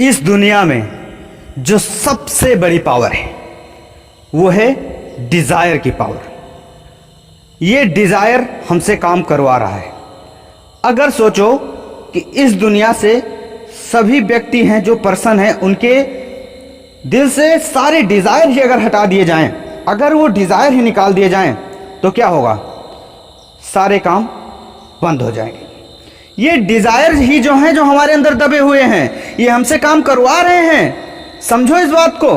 इस दुनिया में जो सबसे बड़ी पावर है वो है डिजायर की पावर। ये डिजायर हमसे काम करवा रहा है। अगर सोचो कि इस दुनिया से सभी व्यक्ति हैं जो पर्सन हैं, उनके दिल से सारे डिजायर ही अगर हटा दिए जाएं, अगर वो डिजायर ही निकाल दिए जाएं, तो क्या होगा? सारे काम बंद हो जाएंगे। ये डिजायर ही जो हैं, जो हमारे अंदर दबे हुए हैं, ये हमसे काम करवा रहे हैं। समझो इस बात को।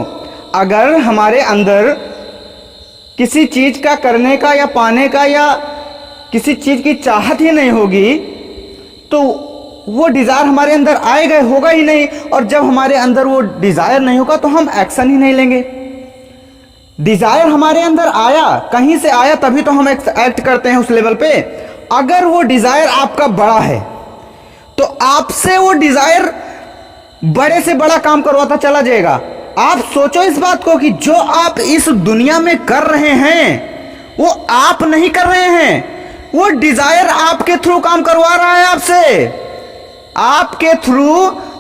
अगर हमारे अंदर किसी चीज का करने का या पाने का या किसी चीज की चाहत ही नहीं होगी, तो वो डिजायर हमारे अंदर आएगा होगा ही नहीं। और जब हमारे अंदर वो डिजायर नहीं होगा तो हम एक्शन ही नहीं लेंगे। डिजायर हमारे अंदर आया, कहीं से आया, तभी तो हम एक्ट करते हैं उस लेवल पे। अगर वो डिजायर आपका बड़ा है तो आपसे वो डिजायर बड़े से बड़ा काम करवाता चला जाएगा। आप सोचो इस बात को कि जो आप इस दुनिया में कर रहे हैं वो आप नहीं कर रहे हैं, वो डिजायर आपके थ्रू काम करवा रहा है आपसे। आपके थ्रू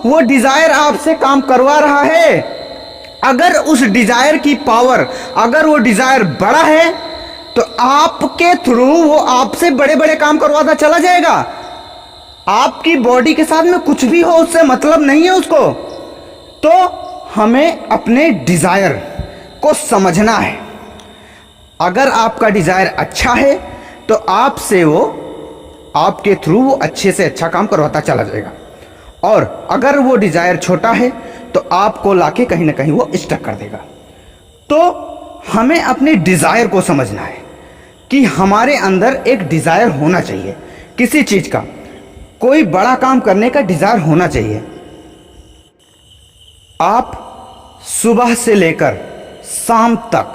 वो डिजायर आपसे काम करवा रहा है। अगर उस डिजायर की पावर, अगर वो डिजायर बड़ा है तो आपके थ्रू वो आपसे बड़े बड़े काम करवाता चला जाएगा। आपकी बॉडी के साथ में कुछ भी हो, उससे मतलब नहीं है उसको। तो हमें अपने डिजायर को समझना है। अगर आपका डिजायर अच्छा है तो आपसे वो, आपके थ्रू वो अच्छे से अच्छा काम करवाता चला जाएगा। और अगर वो डिजायर छोटा है तो आपको लाके कहीं ना कहीं वो स्टक कर देगा। तो हमें अपने डिजायर को समझना है कि हमारे अंदर एक डिजायर होना चाहिए, किसी चीज का, कोई बड़ा काम करने का डिजायर होना चाहिए। आप सुबह से लेकर शाम तक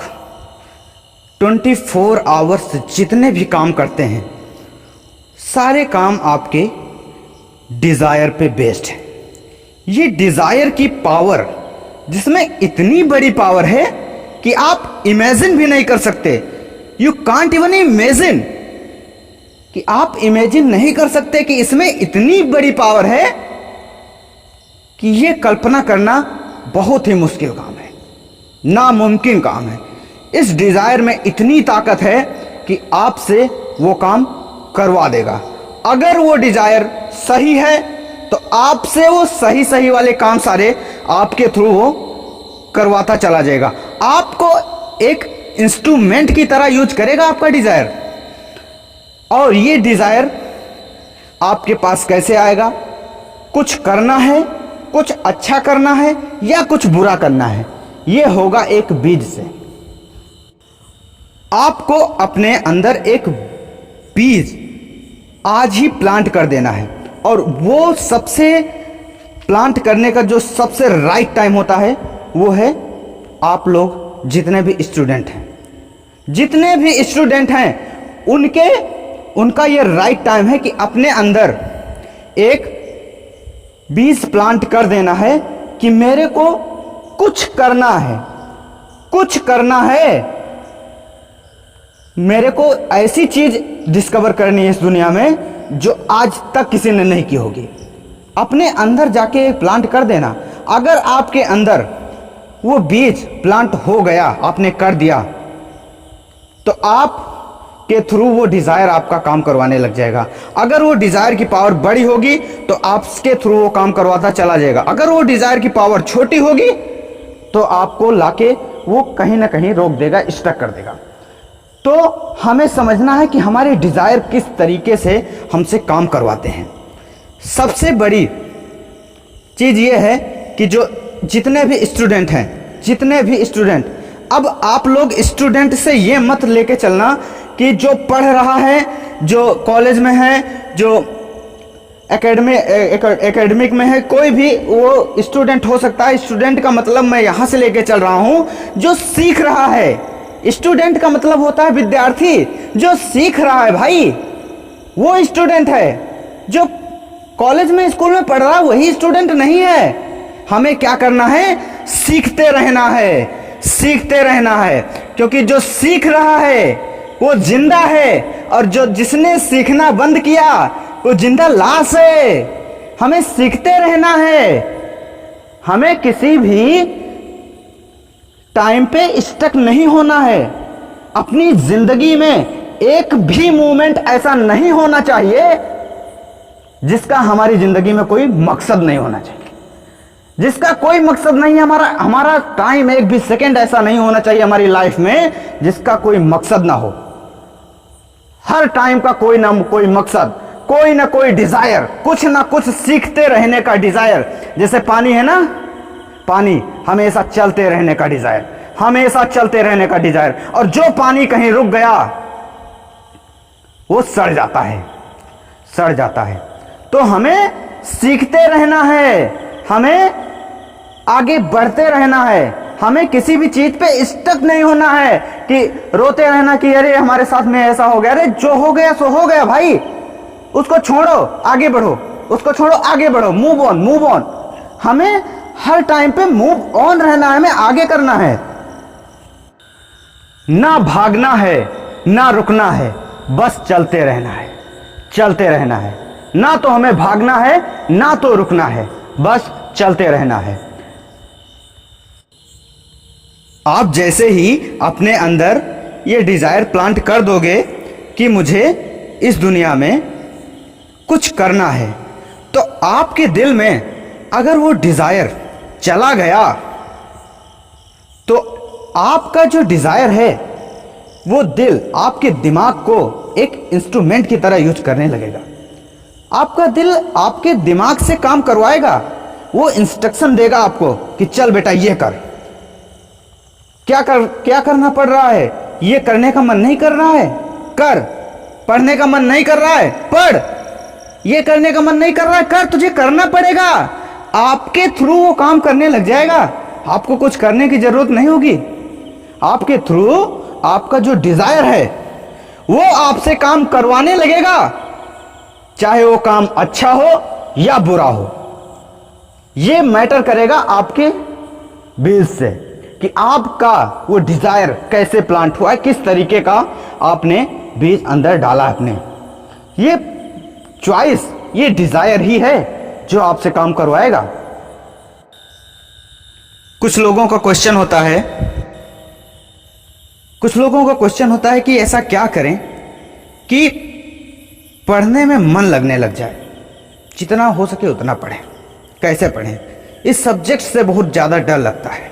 24 आवर्स जितने भी काम करते हैं, सारे काम आपके डिजायर पे बेस्ड है। ये डिजायर की पावर, जिसमें इतनी बड़ी पावर है कि आप इमेजिन भी नहीं कर सकते। यू कांट इवन इमेजिन, कि आप इमेजिन नहीं कर सकते कि इसमें इतनी बड़ी पावर है कि ये कल्पना करना बहुत ही मुश्किल काम है, नामुमकिन काम है। इस डिजायर में इतनी ताकत है कि आपसे वो काम करवा देगा। अगर वो डिजायर सही है तो आपसे वो सही सही वाले काम सारे आपके थ्रू वो करवाता चला जाएगा। आपको एक इंस्ट्रूमेंट की तरह यूज करेगा आपका डिजायर। और ये डिजायर आपके पास कैसे आएगा? कुछ करना है, कुछ अच्छा करना है या कुछ बुरा करना है, ये होगा एक बीज से। आपको अपने अंदर एक बीज आज ही प्लांट कर देना है। और वो सबसे प्लांट करने का जो सबसे राइट टाइम होता है वो है, आप लोग जितने भी स्टूडेंट हैं, जितने भी स्टूडेंट हैं, उनका ये राइट टाइम है कि अपने अंदर एक बीज प्लांट कर देना है कि मेरे को कुछ करना है, कुछ करना है। मेरे को ऐसी चीज डिस्कवर करनी है इस दुनिया में जो आज तक किसी ने नहीं की होगी। अपने अंदर जाके एक प्लांट कर देना। अगर आपके अंदर वो बीज प्लांट हो गया, आपने कर दिया, तो आप के थ्रू वो डिजायर आपका काम करवाने लग जाएगा। अगर वो डिजायर की पावर बड़ी होगी तो आपके थ्रू वो काम करवाता चला जाएगा। अगर वो डिजायर की पावर छोटी होगी तो आपको लाके वो कहीं ना कहीं रोक देगा, स्टक कर देगा। तो हमें समझना है कि हमारे डिजायर किस तरीके से हमसे काम करवाते हैं। सबसे बड़ी चीज ये है कि जो जितने भी स्टूडेंट हैं, जितने भी स्टूडेंट, अब आप लोग स्टूडेंट से ये मत लेके चलना कि जो पढ़ रहा है, जो कॉलेज में है, जो एकेडमिक में है, कोई भी वो स्टूडेंट हो सकता है। स्टूडेंट का मतलब मैं यहां से लेके चल रहा हूं जो सीख रहा है। स्टूडेंट का मतलब होता है विद्यार्थी, जो सीख रहा है भाई, वो स्टूडेंट है। जो कॉलेज में, स्कूल में पढ़ रहा है वही स्टूडेंट नहीं है। हमें क्या करना है? सीखते रहना है, सीखते रहना है। क्योंकि जो सीख रहा है वो जिंदा है, और जो जिसने सीखना बंद किया वो जिंदा लाश है। हमें सीखते रहना है, हमें किसी भी टाइम पे स्टक नहीं होना है। अपनी जिंदगी में एक भी मोमेंट ऐसा नहीं होना चाहिए जिसका हमारी जिंदगी में कोई मकसद नहीं होना चाहिए, जिसका कोई मकसद नहीं है। हमारा टाइम एक भी सेकंड ऐसा नहीं होना चाहिए हमारी लाइफ में जिसका कोई मकसद ना हो। हर टाइम का कोई ना कोई मकसद, कोई ना कोई डिजायर, कुछ ना कुछ सीखते रहने का डिजायर। जैसे पानी है ना, पानी हमेशा चलते रहने का डिजायर, हमेशा चलते रहने का डिजायर। और जो पानी कहीं रुक गया वो सड़ जाता है, सड़ जाता है। तो हमें सीखते रहना है, हमें आगे बढ़ते रहना है, हमें किसी भी चीज पे स्टक नहीं होना है कि रोते रहना कि अरे हमारे साथ में ऐसा हो गया। अरे जो हो गया सो हो गया भाई, उसको छोड़ो आगे बढ़ो, उसको छोड़ो आगे बढ़ो, मूव ऑन, मूव ऑन। हमें हर टाइम पे मूव ऑन रहना है, हमें आगे करना है, ना भागना है ना रुकना है, बस चलते रहना है, चलते रहना है। ना तो हमें भागना है ना तो रुकना है, बस चलते रहना है। आप जैसे ही अपने अंदर ये डिजायर प्लांट कर दोगे कि मुझे इस दुनिया में कुछ करना है, तो आपके दिल में अगर वो डिजायर चला गया तो आपका जो डिजायर है वो दिल आपके दिमाग को एक इंस्ट्रूमेंट की तरह यूज करने लगेगा। आपका दिल आपके दिमाग से काम करवाएगा, वो इंस्ट्रक्शन देगा आपको कि चल बेटा ये कर। क्या करना पड़ रहा है? ये करने का मन नहीं कर रहा है, कर। पढ़ने का मन नहीं कर रहा है, पढ़। ये करने का मन नहीं कर रहा है, कर। तुझे करना पड़ेगा, आपके थ्रू वो काम करने लग जाएगा। आपको कुछ करने की जरूरत नहीं होगी। आपके थ्रू आपका जो डिजायर है वो आपसे काम करवाने लगेगा, चाहे वो काम अच्छा हो या बुरा हो। ये मैटर करेगा आपके बीज से कि आपका वो डिजायर कैसे प्लांट हुआ है, किस तरीके का आपने बीज अंदर डाला अपने। ये चॉइस, ये डिजायर ही है जो आपसे काम करवाएगा। कुछ लोगों का क्वेश्चन होता है, कुछ लोगों का क्वेश्चन होता है कि ऐसा क्या करें कि पढ़ने में मन लगने लग जाए, जितना हो सके उतना पढ़ें। कैसे पढ़ें? इस सब्जेक्ट से बहुत ज़्यादा डर लगता है,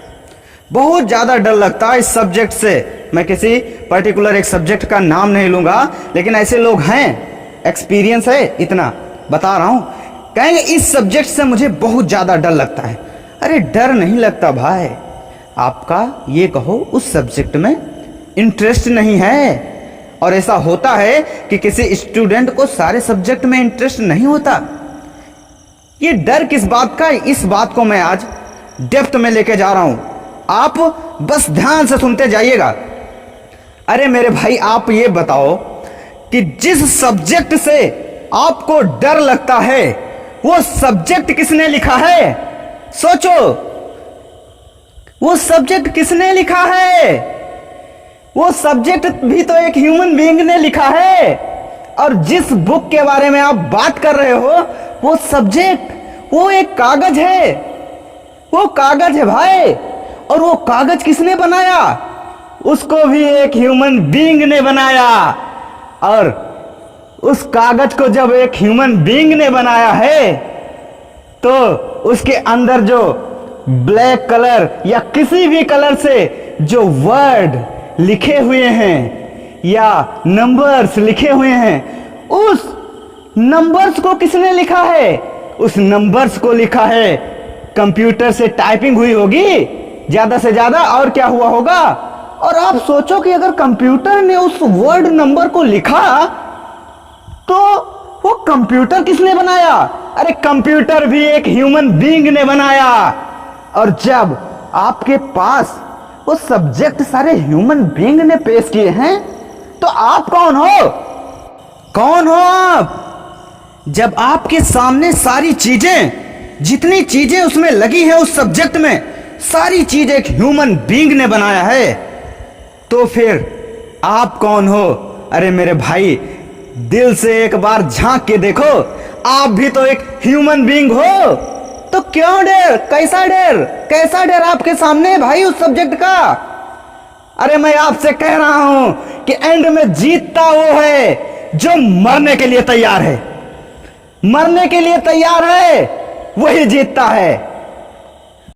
बहुत ज़्यादा डर लगता है इस सब्जेक्ट से। मैं किसी पर्टिकुलर एक सब्जेक्ट का नाम नहीं लूँगा, लेकिन ऐसे लोग हैं, एक्सपीरियंस है, इतना बता रहा हूँ। कहेंगे इस सब्जेक्ट से मुझे बहुत ज़्यादा डर लगता है। अरे डर नहीं लगता भाई, आपका ये कहो उस सब्जेक्ट में इंटरेस्ट नहीं है। और ऐसा होता है कि किसी स्टूडेंट को सारे सब्जेक्ट में इंटरेस्ट नहीं होता। ये डर किस बात का? इस बात को मैं आज डेप्थ में लेके जा रहा हूं, आप बस ध्यान से सुनते जाइएगा। अरे मेरे भाई, आप ये बताओ कि जिस सब्जेक्ट से आपको डर लगता है वो सब्जेक्ट किसने लिखा है? सोचो, वो सब्जेक्ट किसने लिखा है? वो सब्जेक्ट भी तो एक ह्यूमन बीइंग ने लिखा है। और जिस बुक के बारे में आप बात कर रहे हो वो सब्जेक्ट, वो एक कागज है, वो कागज है भाई। और वो कागज किसने बनाया? उसको भी एक ह्यूमन बीइंग ने बनाया। और उस कागज को जब एक ह्यूमन बीइंग ने बनाया है तो उसके अंदर जो ब्लैक कलर या किसी भी कलर से जो वर्ड लिखे हुए हैं या नंबर्स लिखे हुए हैं, उस नंबर्स को किसने लिखा है? उस नंबर्स को लिखा है, कंप्यूटर से टाइपिंग हुई होगी ज्यादा से ज्यादा, और क्या हुआ होगा। और आप सोचो कि अगर कंप्यूटर ने उस वर्ड नंबर को लिखा तो वो कंप्यूटर किसने बनाया? अरे कंप्यूटर भी एक ह्यूमन बीइंग ने बनाया। और जब आपके पास वो सब्जेक्ट सारे ह्यूमन बीइंग ने पेश किए हैं तो आप कौन हो? कौन हो आप? जब आपके सामने सारी चीजें, जितनी चीजें उसमें लगी है उस सब्जेक्ट में, सारी चीज एक ह्यूमन बीइंग ने बनाया है, तो फिर आप कौन हो? अरे मेरे भाई, दिल से एक बार झांक के देखो, आप भी तो एक ह्यूमन बीइंग हो। तो क्यों डर? कैसा डर? कैसा डर आपके सामने है भाई उस सब्जेक्ट का? अरे मैं आपसे कह रहा हूं कि एंड में जीतता वो है जो मरने के लिए तैयार है। मरने के लिए तैयार है वही जीतता है।